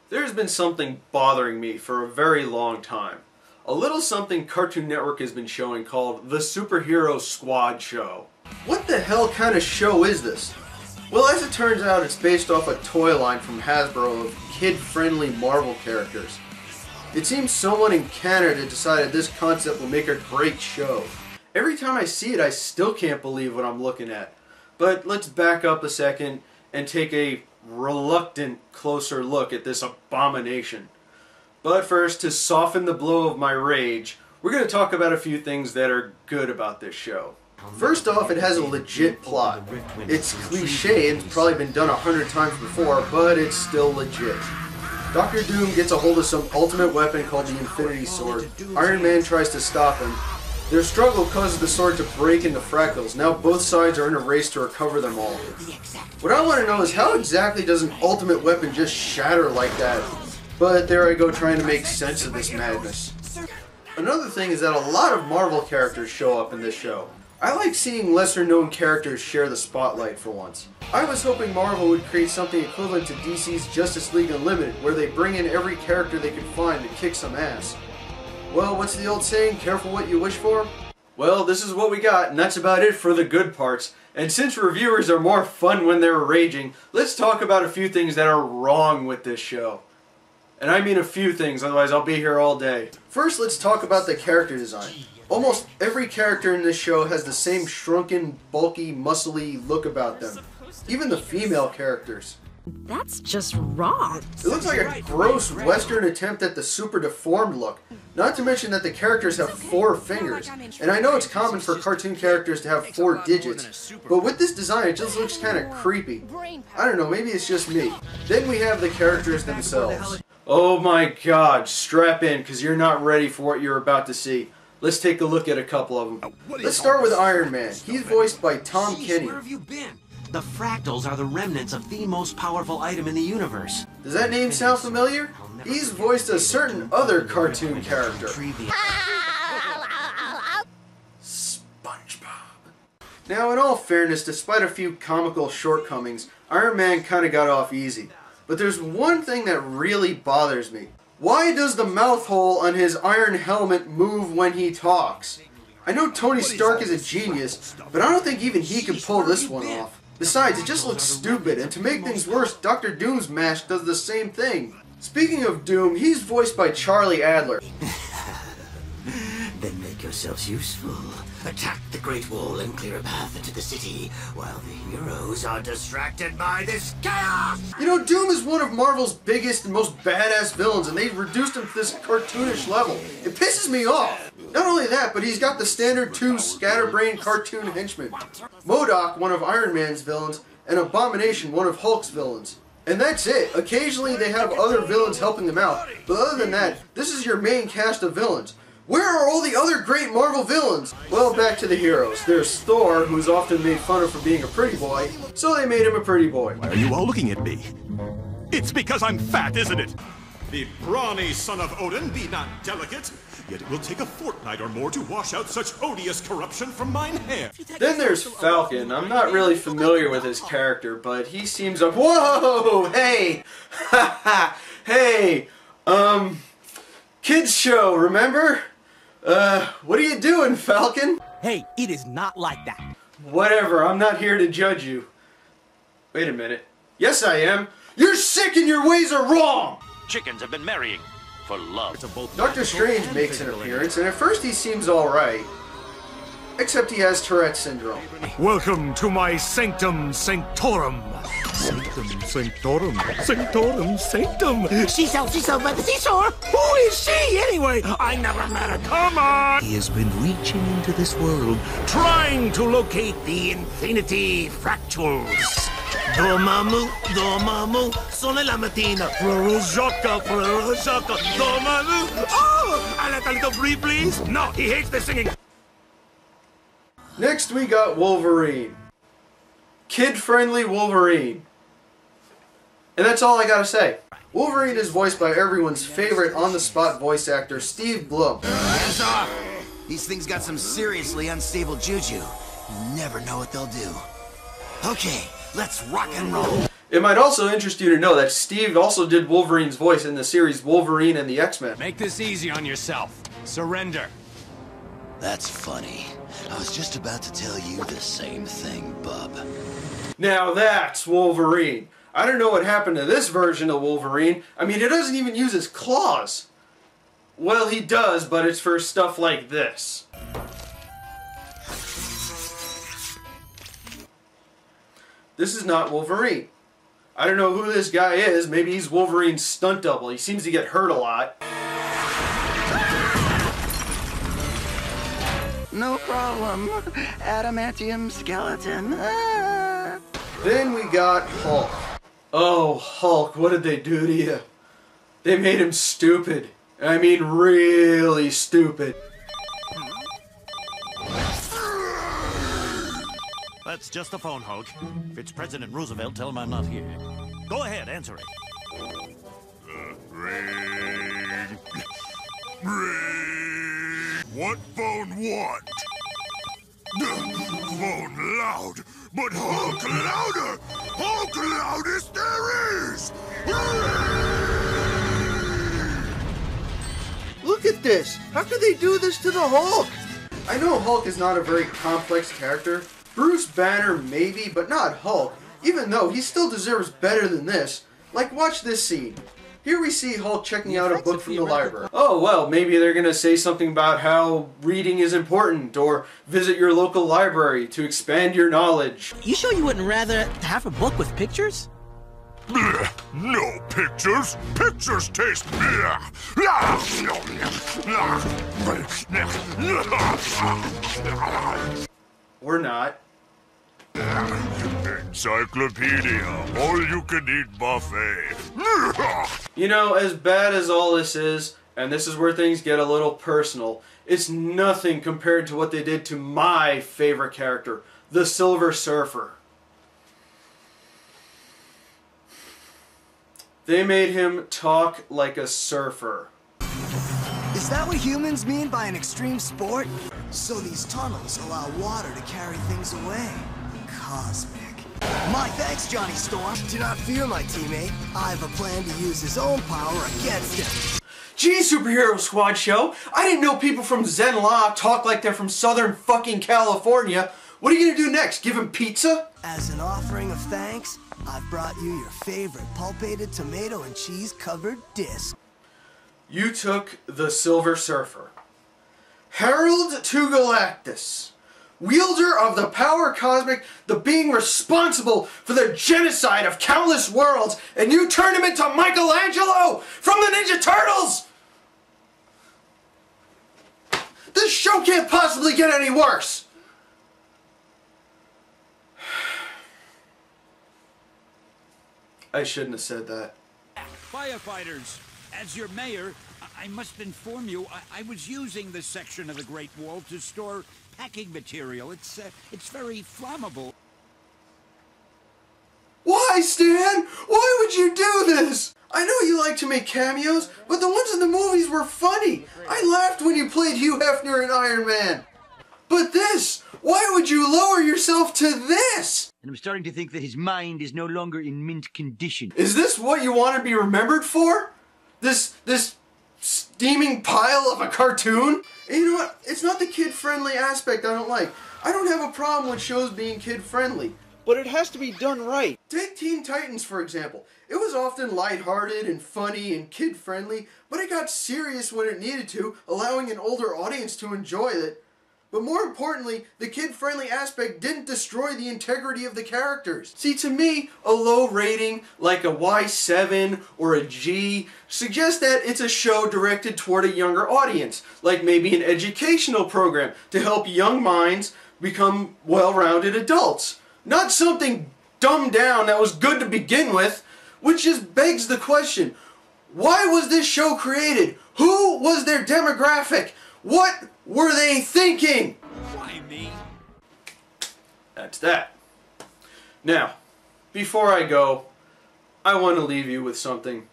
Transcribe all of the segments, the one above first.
There's been something bothering me for a very long time. A little something Cartoon Network has been showing called the Superhero Squad Show. What the hell kind of show is this? Well, as it turns out, it's based off a toy line from Hasbro of kid-friendly Marvel characters. It seems someone in Canada decided this concept will make a great show. Every time I see it, I still can't believe what I'm looking at. But let's back up a second and take a reluctant, closer look at this abomination. But first, to soften the blow of my rage, we're going to talk about a few things that are good about this show. First off, it has a legit plot. It's cliche and it's probably been done 100 times before, but it's still legit. Dr. Doom gets a hold of some ultimate weapon called the Infinity Sword. Iron Man tries to stop him. Their struggle causes the sword to break into fractals. Now both sides are in a race to recover them all. What I want to know is how exactly does an ultimate weapon just shatter like that? But there I go trying to make sense of this madness. Another thing is that a lot of Marvel characters show up in this show. I like seeing lesser known characters share the spotlight for once. I was hoping Marvel would create something equivalent to DC's Justice League Unlimited, where they bring in every character they can find to kick some ass. Well, what's the old saying, careful what you wish for? Well, this is what we got, and that's about it for the good parts. And since reviewers are more fun when they're raging, let's talk about a few things that are wrong with this show. And I mean a few things, otherwise I'll be here all day. First, let's talk about the character design. Almost every character in this show has the same shrunken, bulky, muscly look about them. Even the female characters. That's just wrong. It looks like a gross Western attempt at the super deformed look. Not to mention that the characters have 4 fingers. And I know it's common for cartoon characters to have 4 digits, but with this design it just looks kind of creepy. I don't know, maybe it's just me. Then we have the characters themselves. Oh my god, strap in because you're not ready for what you're about to see. Let's take a look at a couple of them. Let's start with Iron Man. He's voiced by Tom Kenny. Where have you been? The fractals are the remnants of the most powerful item in the universe. Does that name sound familiar? He's voiced a certain other cartoon character. SpongeBob. Now, in all fairness, despite a few comical shortcomings, Iron Man kinda got off easy. But there's one thing that really bothers me. Why does the mouth hole on his iron helmet move when he talks? I know Tony Stark is a genius, but I don't think even he can pull this one off. Besides, it just looks stupid, and to make things worse, Dr. Doom's mask does the same thing. Speaking of Doom, he's voiced by Charlie Adler. Then make yourselves useful. Attack the Great Wall and clear a path into the city, while the heroes are distracted by this chaos! You know, Doom is one of Marvel's biggest and most badass villains, and they've reduced him to this cartoonish level. It pisses me off! Not only that, but he's got the standard 2 scatterbrained cartoon henchmen. MODOK, one of Iron Man's villains, and Abomination, one of Hulk's villains. And that's it. Occasionally they have other villains helping them out, but other than that, this is your main cast of villains. Where are all the other great Marvel villains? Well, back to the heroes. There's Thor, who's often made fun of for being a pretty boy, so they made him a pretty boy. Why are you all looking at me? It's because I'm fat, isn't it? The brawny son of Odin be not delicate, yet it will take a fortnight or more to wash out such odious corruption from mine hair. Then there's Falcon. I'm not really familiar with his character, but he seems a— Whoa! Hey! Ha ha! Hey! Kids show, remember? What are you doing, Falcon? Hey, it is not like that. Whatever, I'm not here to judge you. Wait a minute. Yes, I am. You're sick and your ways are wrong! Chickens have been marrying for love. Doctor Strange makes an appearance, and at first he seems alright. Except he has Tourette's syndrome. Welcome to my Sanctum Sanctorum. Sanctum Sanctorum. Sanctorum Sanctum. She's out by the seashore! Who is she, anyway? I never met her. Come on! He has been reaching into this world, Trying to locate the infinity fractals. Dormammu, sole la mattina. Florojaka, Dormammu. Oh! I like a little breathe, please. No, he hates the singing. Next we got Wolverine. Kid-friendly Wolverine. And that's all I gotta say. Wolverine is voiced by everyone's favorite on-the-spot voice actor, Steve Blum. Hands off! These things got some seriously unstable juju. You never know what they'll do. Okay, let's rock and roll. It might also interest you to know that Steve also did Wolverine's voice in the series Wolverine and the X-Men. Make this easy on yourself. Surrender. That's funny. I was just about to tell you the same thing, bub. Now that's Wolverine. I don't know what happened to this version of Wolverine. I mean, he doesn't even use his claws. Well, he does, but it's for stuff like this. This is not Wolverine. I don't know who this guy is. Maybe he's Wolverine's stunt double. He seems to get hurt a lot. No problem. Adamantium skeleton. Then we got Hulk. Oh, Hulk, what did they do to you? They made him stupid. I mean, really stupid. That's just a phone, Hulk. If it's President Roosevelt, tell him I'm not here. Go ahead, answer it. Ring. Ring. What phone what? Phone loud, but Hulk louder! Hulk loudest there is! Look at this! How could they do this to the Hulk? I know Hulk is not a very complex character. Bruce Banner maybe, but not Hulk. Even though he still deserves better than this. Like, watch this scene. Here we see Hulk checking out a book from the library. Oh, well, maybe they're going to say something about how reading is important, or visit your local library to expand your knowledge. You sure you wouldn't rather have a book with pictures? Blech. No pictures. Pictures taste blech. Or not. Encyclopedia, all-you-can-eat buffet. You know, as bad as all this is, and this is where things get a little personal, it's nothing compared to what they did to my favorite character, the Silver Surfer. They made him talk like a surfer. Is that what humans mean by an extreme sport? So these tunnels allow water to carry things away. Cosmic. My thanks, Johnny Storm. Do not fear, my teammate. I have a plan to use his own power against him. Gee, Superhero Squad Show, I didn't know people from Zenla talk like they're from Southern fucking California. What are you gonna do next? Give him pizza? As an offering of thanks, I've brought you your favorite pulpated tomato and cheese covered disc. You took the Silver Surfer, Herald to Galactus, wielder of the power cosmic, the being responsible for the genocide of countless worlds, and you turned him into Michelangelo from the Ninja Turtles! This show can't possibly get any worse! I shouldn't have said that. Firefighters, as your mayor, I must inform you, I was using this section of the Great Wall to store packing material. It's very flammable. Why, Stan? Why would you do this? I know you like to make cameos, but the ones in the movies were funny. I laughed when you played Hugh Hefner in Iron Man. But this, why would you lower yourself to this? And I'm starting to think that his mind is no longer in mint condition. Is this what you want to be remembered for? This steaming pile of a cartoon? And you know what? It's not the kid-friendly aspect I don't like. I don't have a problem with shows being kid-friendly, but it has to be done right. Take Teen Titans, for example. It was often lighthearted and funny and kid-friendly, but it got serious when it needed to, allowing an older audience to enjoy it. But more importantly, the kid-friendly aspect didn't destroy the integrity of the characters. See, to me, a low rating, like a Y7 or a G, suggests that it's a show directed toward a younger audience, like maybe an educational program to help young minds become well-rounded adults. Not something dumbed down that was good to begin with, which just begs the question, why was this show created? Who was their demographic? What were they thinking? Why me? That's that. Now, before I go, I want to leave you with something,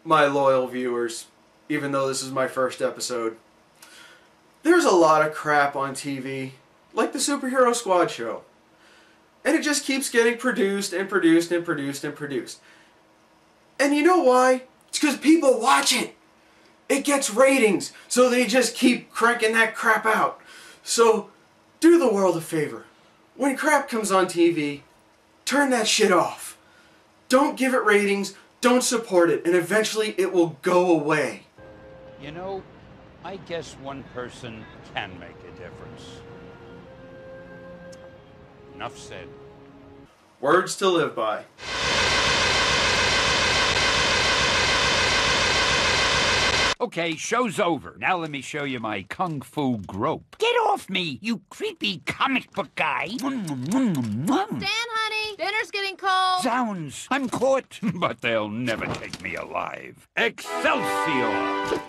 my loyal viewers, even though this is my first episode. There's a lot of crap on TV, like the Superhero Squad show. And it just keeps getting produced and produced and produced and produced. And you know why? It's because people watch it. It gets ratings, so they just keep cranking that crap out. So, do the world a favor. When crap comes on TV, turn that shit off. Don't give it ratings, don't support it, and eventually it will go away. You know, I guess one person can make a difference. Enough said. Words to live by. Okay, show's over. Now let me show you my kung fu grope. Get off me, you creepy comic book guy. Stan, honey, dinner's getting cold. Zounds, I'm caught. But they'll never take me alive. Excelsior!